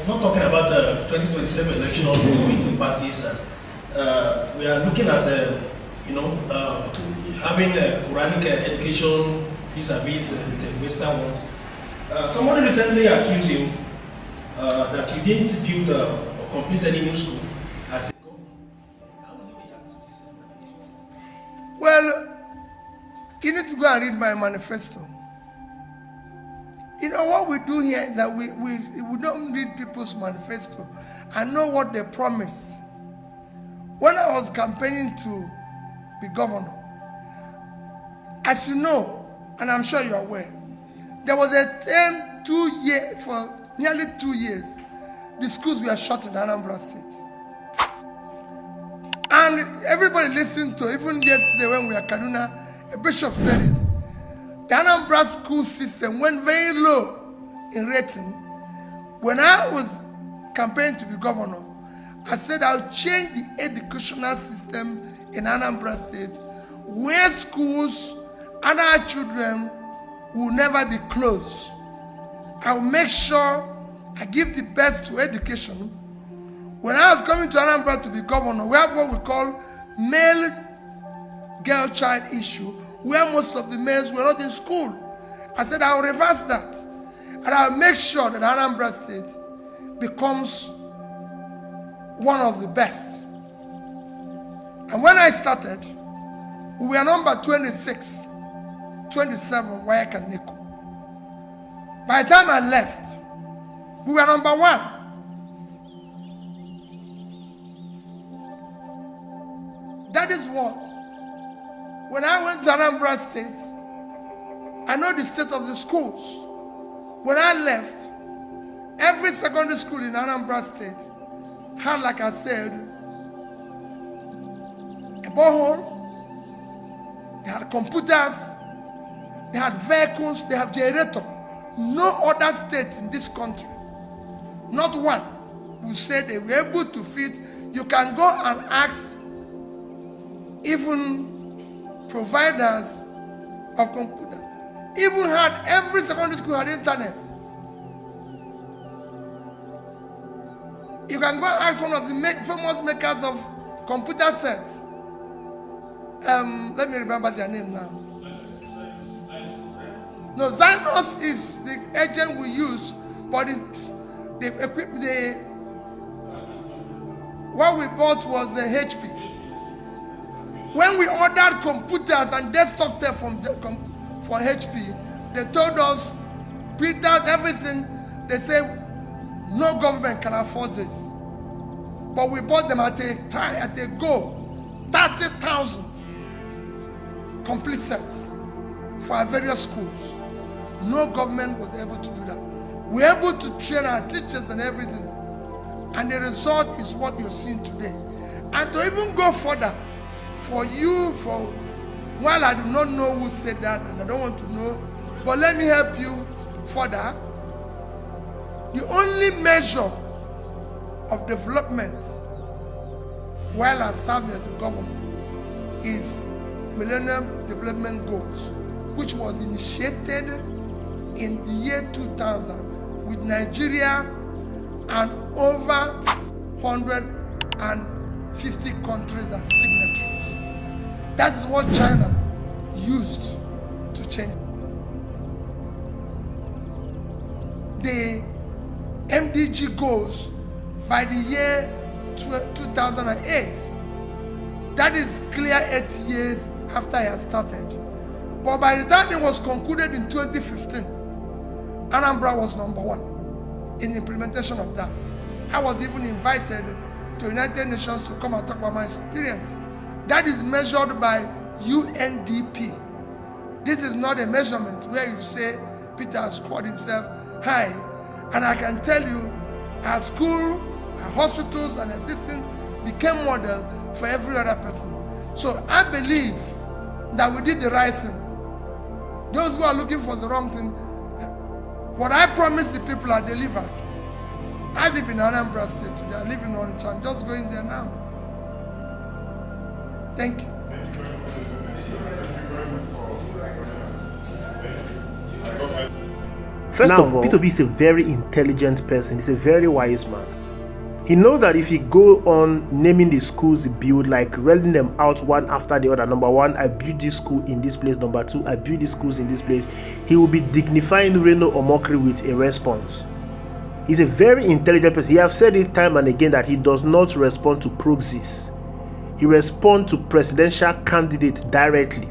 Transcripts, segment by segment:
not talking about 2027 election or going to parties. We are looking at, having Quranic education vis-a-vis the Western world. Somebody recently accused you that you didn't build or complete any new school as a governor. How will you react to this allegations? Well, you need to go and read my manifesto. You know, what we do here is that we don't read people's manifesto and know what they promised. When I was campaigning to be governor, as you know, and I'm sure you're aware, there was a term for nearly 2 years, the schools were shut in Anambra State. And everybody listened to, even yesterday when we were at Kaduna, a bishop said it. The Anambra school system went very low in rating. When I was campaigning to be governor, I said I'll change the educational system in Anambra State, where schools and our children will never be closed. I'll make sure I give the best to education. When I was coming to Anambra to be governor, we have what we call male-girl child issue, where most of the males were not in school. I said I'll reverse that, and I'll make sure that Anambra State becomes one of the best. And when I started, we were number 26, 27, Wayaka and Nico. By the time I left, we were number 1. That is what. When I went to Anambra State, I know the state of the schools. When I left, every secondary school in Anambra State had, like I said, a borehole, they had computers, they had vehicles, they have generator. No other state in this country, not one, will say they were able to feed. You can go and ask even providers of computers. Even had every secondary school had internet. You can go and ask one of the famous makers of computer sets. Let me remember their name now. No, Zynos is the agent we use, but it's the equipment. What we bought was the HP. When we ordered computers and desktop tech for HP, they told us, printers, everything. They said no government can afford this. But we bought them at a go, 30,000 complete sets for our various schools. No government was able to do that. We were able to train our teachers and everything. And the result is what you're seeing today. And to even go further, while I do not know who said that and I don't want to know, but let me help you further. The only measure of development while I served as a governor is Millennium Development Goals, which was initiated in the year 2000 with Nigeria and over 150 countries as signatories. That is what China used to change. The MDG goals by the year 2008. That is clear 8 years after I had started. But by the time it was concluded in 2015, Anambra was number 1 in implementation of that. I was even invited to United Nations to come and talk about my experience. That is measured by UNDP. This is not a measurement where you say Peter has scored himself high. And I can tell you, our school, our hospitals, and assistants became model for every other person. So I believe that we did the right thing. Those who are looking for the wrong thing, what I promised the people I delivered. I live in Anambra State today. I live in Onitsha. I'm just going there now. Thank you. First of all, Peter Obi is a very intelligent person. He's a very wise man. He knows that if he go on naming the schools he build, like rolling them out one after the other, number one, I build this school in this place, number two, I build these schools in this place, he will be dignifying Reno Omokri with a response. He's a very intelligent person. He has said it time and again that he does not respond to proxies. He responds to presidential candidates directly.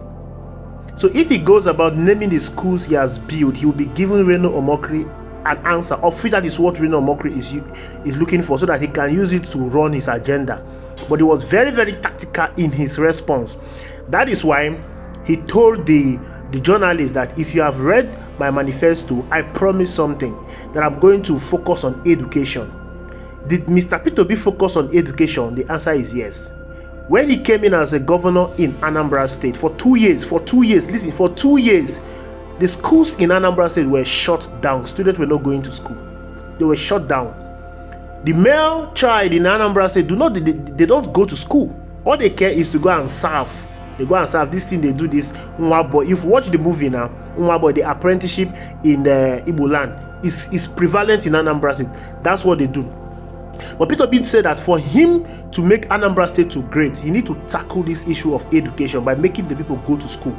So if he goes about naming the schools he has built, he will be giving Reno Omokri an answer of which that is what Reno Omokri is looking for, so that he can use it to run his agenda. But he was very, very tactical in his response. That is why he told the journalist that if you have read my manifesto, I promise something, that I'm going to focus on education. Did Mr. Peter Obi focus on education? The answer is yes. When he came in as a governor in Anambra State for 2 years, listen, for 2 years, the schools in Anambra State were shut down. Students were not going to school. They were shut down. The male child in Anambra State they don't go to school. All they care is to go and serve. They go and serve. This thing, they do this. If you watch the movie now, the apprenticeship in the Igbo land is prevalent in Anambra State. That's what they do. But Peter Obi said that for him to make Anambra State to great, he need to tackle this issue of education by making the people go to school.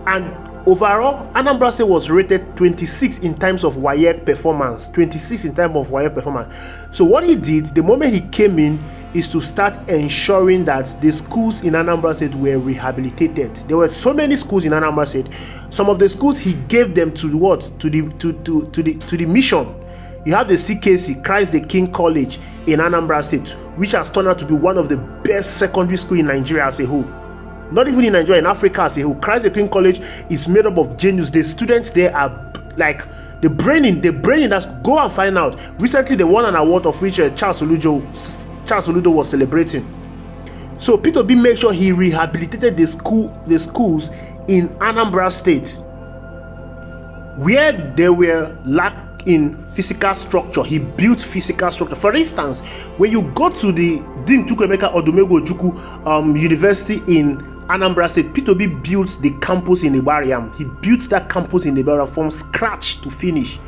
And overall, Anambra State was rated 26 in terms of WAEC performance. 26 in terms of WAEC performance. So what he did, the moment he came in, is to start ensuring that the schools in Anambra State were rehabilitated. There were so many schools in Anambra State. Some of the schools he gave them to what? To the mission. You have the CKC, Christ the King College in Anambra State, which has turned out to be one of the best secondary schools in Nigeria as a whole. Not even in Nigeria, in Africa as a whole. Christ the King College is made up of genius. The students there are like the brain that's go and find out. Recently, they won an award of which Charles Oludo was celebrating. So Peter Obi made sure he rehabilitated the schools in Anambra State, where they were lack in physical structure. He built physical structure. For instance, when you go to the Dean Chukwuemeka Odumegwu Ojukwu University in Anambra State, Peter Obi built the campus in Ibariam. He built that campus in Ibariam from scratch to finish.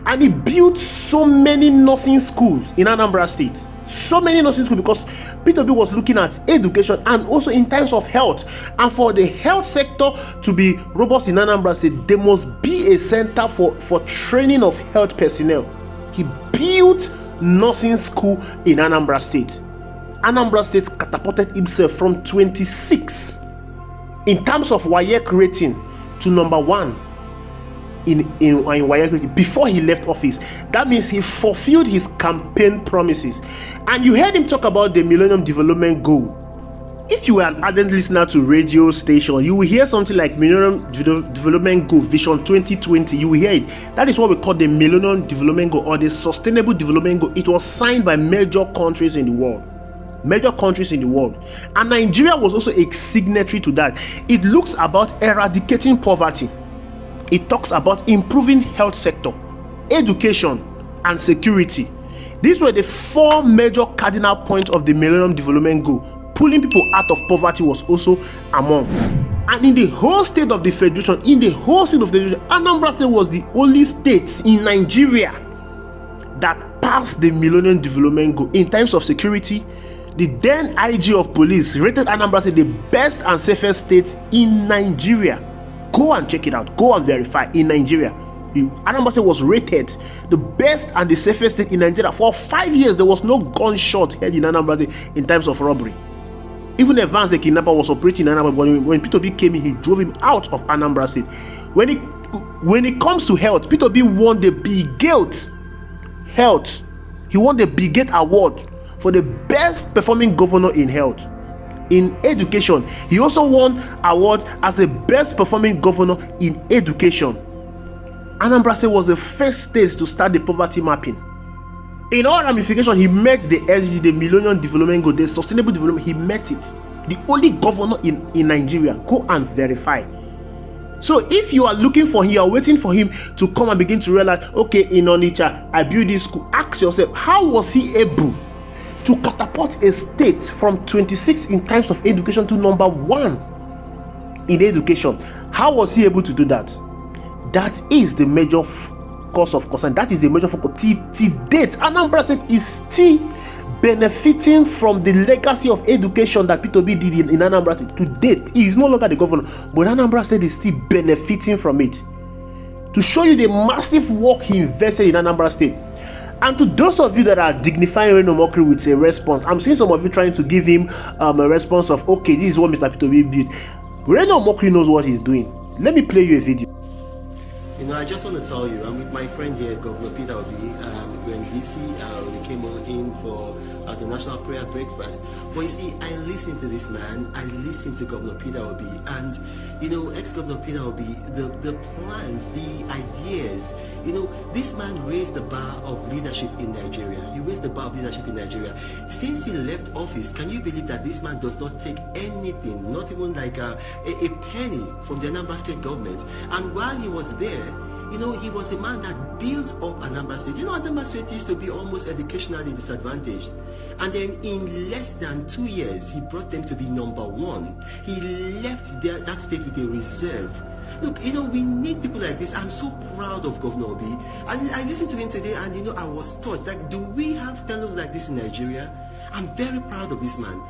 And he built so many nursing schools in Anambra State. So many nursing schools, because Peter Obi was looking at education and also in terms of health. And for the health sector to be robust in Anambra State, there must be a center for training of health personnel. He built nursing school in Anambra State. Anambra State catapulted himself from 26 in terms of WAEC rating to number 1 in WAEC rating before he left office. That means he fulfilled his campaign promises. And you heard him talk about the Millennium Development Goal. If you are an ardent listener to radio station, you will hear something like Millennium Development Goal Vision 2020. You will hear it. That is what we call the Millennium Development Goal, or the Sustainable Development Goal. It was signed by major countries in the world. And Nigeria was also a signatory to that. It looks about eradicating poverty. It talks about improving health sector, education, and security. These were the 4 major cardinal points of the Millennium Development Goal. Pulling people out of poverty was also among. And in the whole state of the federation, Anambra State was the only state in Nigeria that passed the Millennium Development Goal in terms of security. The then IG of police rated Anambra State the best and safest state in Nigeria. Go and check it out. Go and verify. In Nigeria, Anambra State was rated the best and the safest state in Nigeria. For 5 years, there was no gunshot heard in Anambra State in terms of robbery. Even Evans, the kidnapper, was operating in Anambra. But when Peter Obi came in, he drove him out of Anambra State. When it comes to health, Peter Obi won the Bigate Health. He won the Bigate Award for the best performing governor in health. In education, he also won award as the best performing governor in education. Anambra State was the first state to start the poverty mapping. In all ramifications, he met the SDG, the Millennium Development Goal, the Sustainable Development. He met it. The only governor in Nigeria. Go and verify. So if you are looking for him, you are waiting for him to come and begin to realize, okay, in Onitsha, I built this school. Ask yourself, how was he able to catapult a state from 26 in terms of education to number 1 in education? How was he able to do that? That is the major cause of concern. That is the major focus. Till date, Anambra State is still benefiting from the legacy of education that P2B did in Anambra State. To date, he is no longer the governor, but Anambra State is still benefiting from it. To show you the massive work he invested in Anambra State. And to those of you that are dignifying Reno Omokri with a response, I'm seeing some of you trying to give him a response of, okay, this is what Mr. P2B built. Reno Omokri knows what he's doing. Let me play you a video. You know, I just want to tell you, I'm with my friend here, Governor Peter Obi. We're in DC. We came in for the National Prayer Breakfast. But you see, I listened to this man. I listened to Governor Peter Obi. And, you know, ex-Governor Peter Obi, the plans, the ideas, you know, this man raised the bar of leadership in Nigeria. He raised the bar of leadership in Nigeria. Since he left office, can you believe that this man does not take anything, not even like a penny from the Anambra State government? And while he was there, you know, he was a man that built up Anambra State. You know, Anambra State used to be almost educationally disadvantaged. And then in less than 2 years, he brought them to be #1. He left that state with a reserve. Look, you know, we need people like this. I'm so proud of Governor Obi. I listened to him today and, you know, I was taught, like, do we have fellows like this in Nigeria? I'm very proud of this man.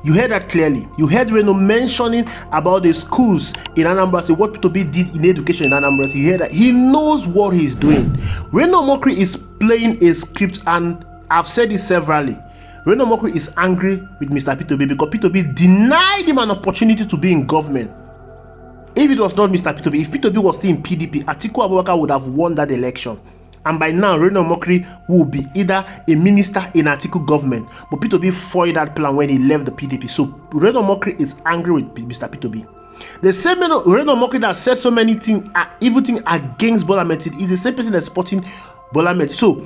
You heard that clearly. You heard Reno mentioning about the schools in Anambra State, what P2B did in education in Anambra State. You heard that. He knows what he's doing. Reno Omokri is playing a script, and I've said it severally. Reno Omokri is angry with Mr. P2B because P2B denied him an opportunity to be in government. If it was not Mr. P2B, if P2B was still in PDP, Atiku Abubakar would have won that election. And by now, Reno Omokri will be either a minister in Atiku government. But P2B foiled that plan when he left the PDP. So Reno Omokri is angry with Mr. P2B. The same Reno Omokri that said so many things, evil things against Bola Ahmed is the same person that's supporting Bola Ahmed. So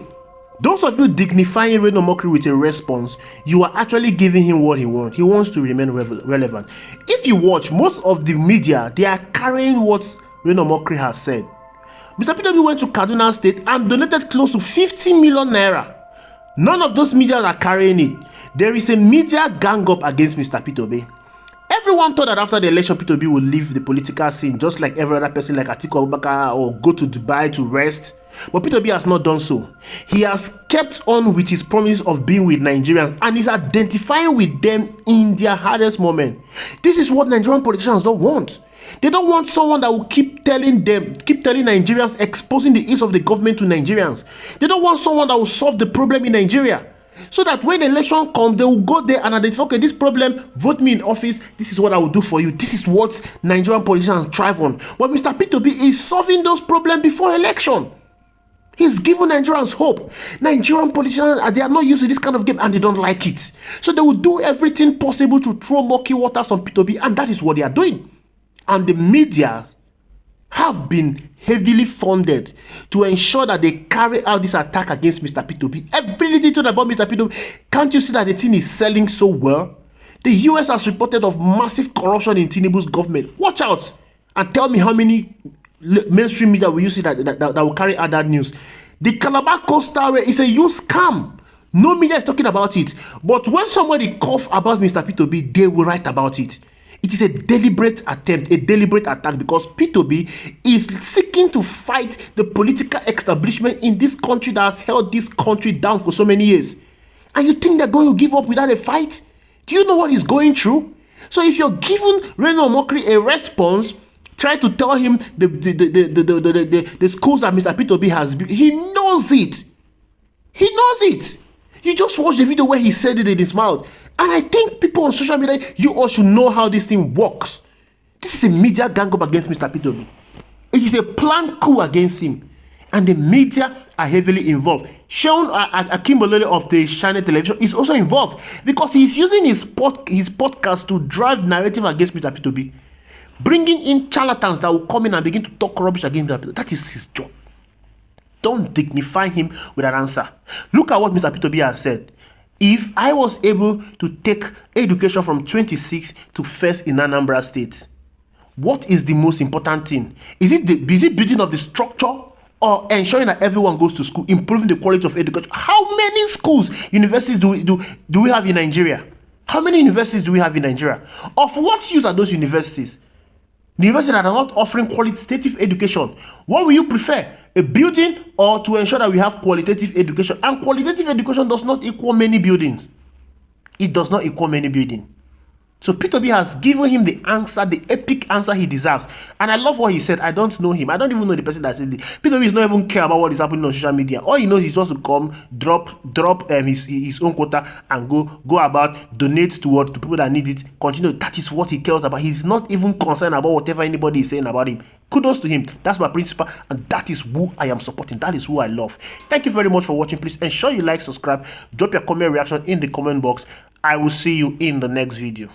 those of you dignifying Reno Omokri with a response, you are actually giving him what he wants. He wants to remain relevant. If you watch, most of the media, they are carrying what Reno Omokri has said. Mr. P2B went to Kaduna State and donated close to 50 million naira. None of those media are carrying it. There is a media gang up against Mr. P2B. Everyone thought that after the election, P2B would leave the political scene just like every other person like Atiku Abubakar, or go to Dubai to rest. But P2B has not done so. He has kept on with his promise of being with Nigerians and is identifying with them in their hardest moment. This is what Nigerian politicians don't want. They don't want someone that will keep telling Nigerians, exposing the ills of the government to Nigerians. They don't want someone that will solve the problem in Nigeria. So that when the election comes, they will go there and identify, okay, this problem, vote me in office, this is what I will do for you. This is what Nigerian politicians thrive on. But Mr. P2B is solving those problems before election. He's given Nigerians hope. Nigerian politicians, they are not used to this kind of game and they don't like it. So they will do everything possible to throw murky waters on P2B, and that is what they are doing. And the media have been heavily funded to ensure that they carry out this attack against Mr. P2B. Every little thing about Mr. P2B, can't you see that the thing is selling so well? The US has reported of massive corruption in Tinubu's government. Watch out and tell me how many mainstream media will you see that will carry out that news. The Calabar Coastal Rail is a huge scam. No media is talking about it. But when somebody cough about Mr. P2B, they will write about it. It is a deliberate attempt, a deliberate attack, because P2B is seeking to fight the political establishment in this country that has held this country down for so many years. And you think they're going to give up without a fight? Do you know what he's going through? So if you're giving Reno Omokri a response, try to tell him the schools that Mr. P2B has built. He knows it. He knows it. You just watched the video where he said it in his mouth. And I think people on social media, you all should know how this thing works. This is a media gang up against Mr. P2B. It is a planned coup against him. And the media are heavily involved. Sean Akimbolole of the Channel Television is also involved because he's using his podcast to drive narrative against Mr. P2B. Bringing in charlatans that will come in and begin to talk rubbish against Mr. P2B. That is his job. Don't dignify him with an answer. Look at what Mr. P2B has said. If I was able to take education from 26 to first in Anambra State, what is the most important thing? Is it building of the structure, or ensuring that everyone goes to school, improving the quality of education? How many schools, universities do we have in Nigeria? How many universities do we have in Nigeria? Of what use are those universities? The university that are not offering qualitative education. What will you prefer? A building or to ensure that we have qualitative education? And qualitative education does not equal many buildings. It does not equal many buildings. So Peter B has given him the answer, the epic answer he deserves. And I love what he said. I don't know him. I don't even know the person that said it. Peter B is not even care about what is happening on social media. All he knows is just to come, drop his own quota and go about, donate to people that need it. Continue. That is what he cares about. He's not even concerned about whatever anybody is saying about him. Kudos to him. That's my principal, and that is who I am supporting. That is who I love. Thank you very much for watching. Please ensure you like, subscribe, drop your comment reaction in the comment box. I will see you in the next video.